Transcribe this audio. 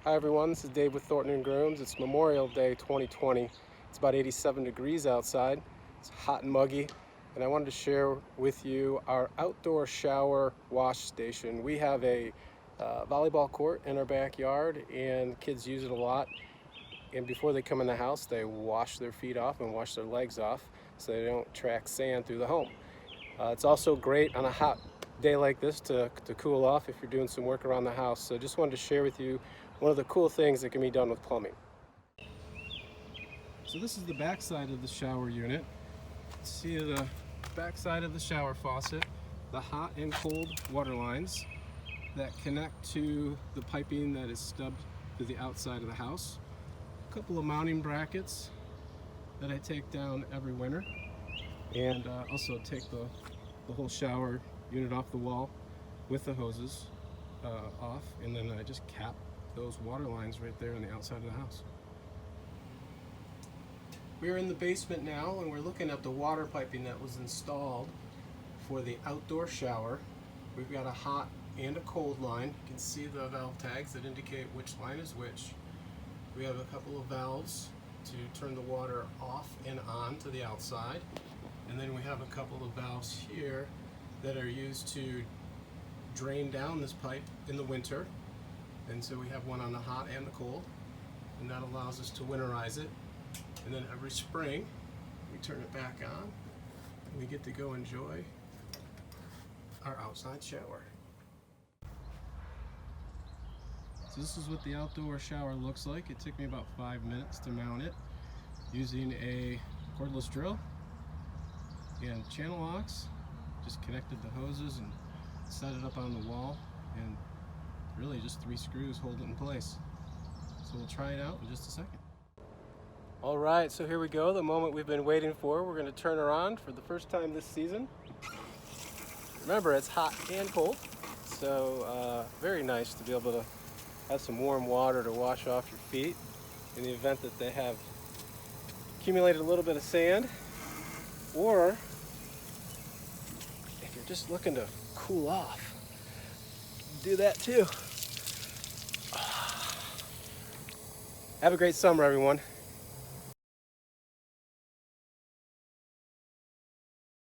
Hi everyone, this is Dave with Thornton & Grooms. It's Memorial Day 2020. It's about 87 degrees outside. It's hot and muggy, and I wanted to share with you our outdoor shower wash station. We have a volleyball court in our backyard, and kids use it a lot. And before they come in the house, they wash their feet off and wash their legs off so they don't track sand through the home. It's also great on a hot day like this to cool off if you're doing some work around the house. So just wanted to share with you one of the cool things that can be done with plumbing. So this is the back side of the shower unit. See the back side of the shower faucet, the hot and cold water lines that connect to the piping that is stubbed to the outside of the house. A couple of mounting brackets that I take down every winter, and also take the whole shower unit off the wall with the hoses off, and then I just cap those water lines right there on the outside of the house. We're in the basement now, and we're looking at the water piping that was installed for the outdoor shower. We've got a hot and a cold line. You can see the valve tags that indicate which line is which. We have a couple of valves to turn the water off and on to the outside, and then we have a couple of valves here that are used to drain down this pipe in the winter. And so we have one on the hot and the cold, and that allows us to winterize it. And then every spring we turn it back on and we get to go enjoy our outside shower. So this is what the outdoor shower looks like. It took me about 5 minutes to mount it using a cordless drill and channel locks. Just connected the hoses and set it up on the wall, and really just 3 screws hold it in place. So we'll try it out in just a second. All right, so here we go, the moment we've been waiting for. We're going to turn her on for the first time this season. Remember, it's hot and cold, so very nice to be able to have some warm water to wash off your feet in the event that they have accumulated a little bit of sand, or if you're just looking to cool off, do that too. Have a great summer, everyone.